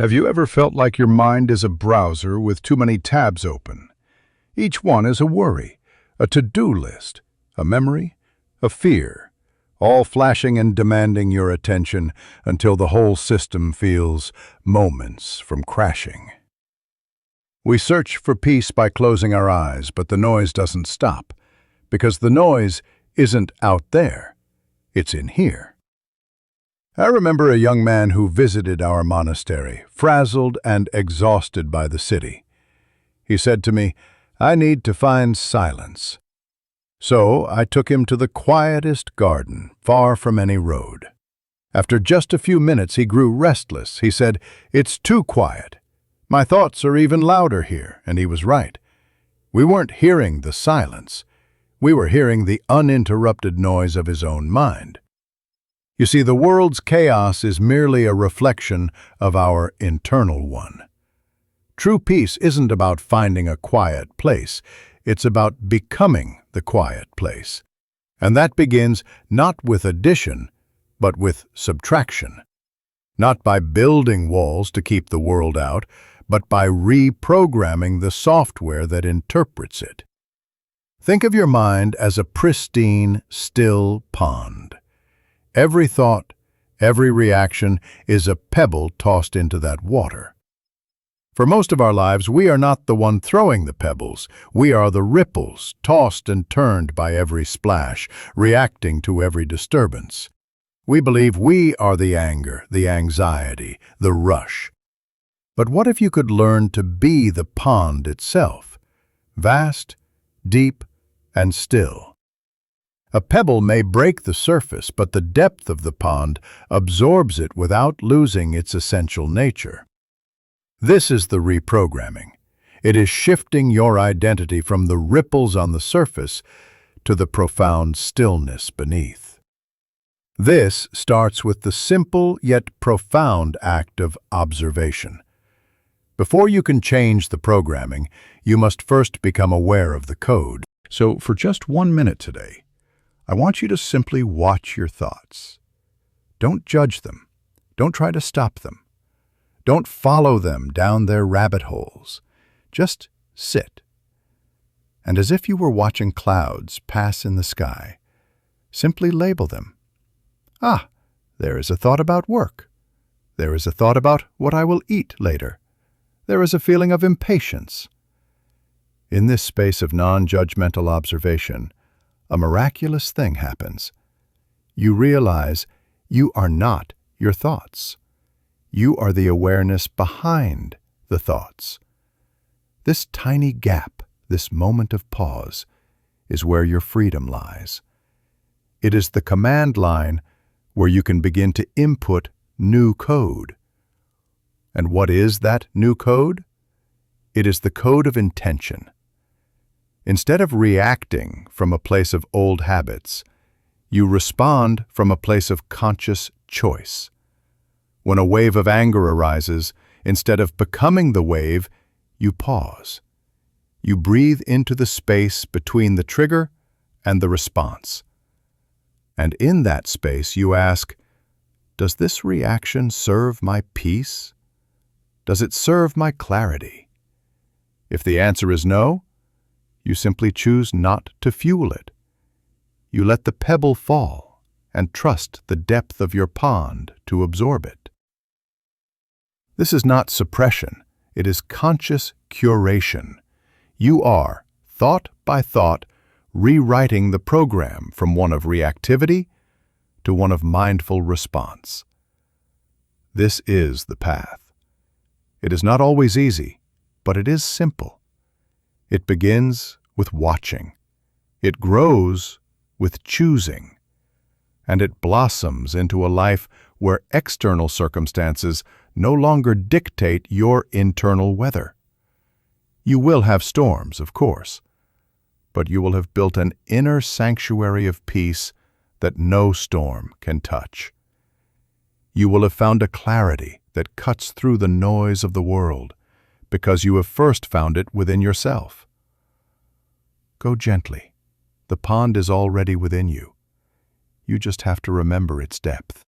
Have you ever felt like your mind is a browser with too many tabs open? Each one is a worry, a to-do list, a memory, a fear, all flashing and demanding your attention until the whole system feels moments from crashing. We search for peace by closing our eyes, but the noise doesn't stop, because the noise isn't out there, it's in here. I remember a young man who visited our monastery, frazzled and exhausted by the city. He said to me, "I need to find silence." So I took him to the quietest garden, far from any road. After just a few minutes, he grew restless. He said, "It's too quiet. My thoughts are even louder here," and he was right. We weren't hearing the silence. We were hearing the uninterrupted noise of his own mind. You see, the world's chaos is merely a reflection of our internal one. True peace isn't about finding a quiet place. It's about becoming the quiet place. And that begins not with addition, but with subtraction. Not by building walls to keep the world out, but by reprogramming the software that interprets it. Think of your mind as a pristine, still pond. Every thought, every reaction is a pebble tossed into that water. For most of our lives, we are not the one throwing the pebbles. We are the ripples, tossed and turned by every splash, reacting to every disturbance. We believe we are the anger, the anxiety, the rush. But what if you could learn to be the pond itself, vast, deep, and still? A pebble may break the surface, but the depth of the pond absorbs it without losing its essential nature. This is the reprogramming. It is shifting your identity from the ripples on the surface to the profound stillness beneath. This starts with the simple yet profound act of observation. Before you can change the programming, you must first become aware of the code. So for just 1 minute today, I want you to simply watch your thoughts. Don't judge them. Don't try to stop them. Don't follow them down their rabbit holes. Just sit. And as if you were watching clouds pass in the sky, simply label them. Ah, there is a thought about work. There is a thought about what I will eat later. There is a feeling of impatience. In this space of non-judgmental observation, a miraculous thing happens. You realize you are not your thoughts. You are the awareness behind the thoughts. This tiny gap, this moment of pause, is where your freedom lies. It is the command line where you can begin to input new code. And what is that new code? It is the code of intention. Instead of reacting from a place of old habits, you respond from a place of conscious choice. When a wave of anger arises, instead of becoming the wave, you pause. You breathe into the space between the trigger and the response. And in that space, you ask, does this reaction serve my peace? Does it serve my clarity? If the answer is no, you simply choose not to fuel it. You let the pebble fall and trust the depth of your pond to absorb it. This is not suppression, it is conscious curation. You are, thought by thought, rewriting the program from one of reactivity to one of mindful response. This is the path. It is not always easy, but it is simple. It begins with watching. It grows with choosing. And it blossoms into a life where external circumstances no longer dictate your internal weather. You will have storms, of course, but you will have built an inner sanctuary of peace that no storm can touch. You will have found a clarity that cuts through the noise of the world, because you have first found it within yourself. Go gently. The pond is already within you. You just have to remember its depth.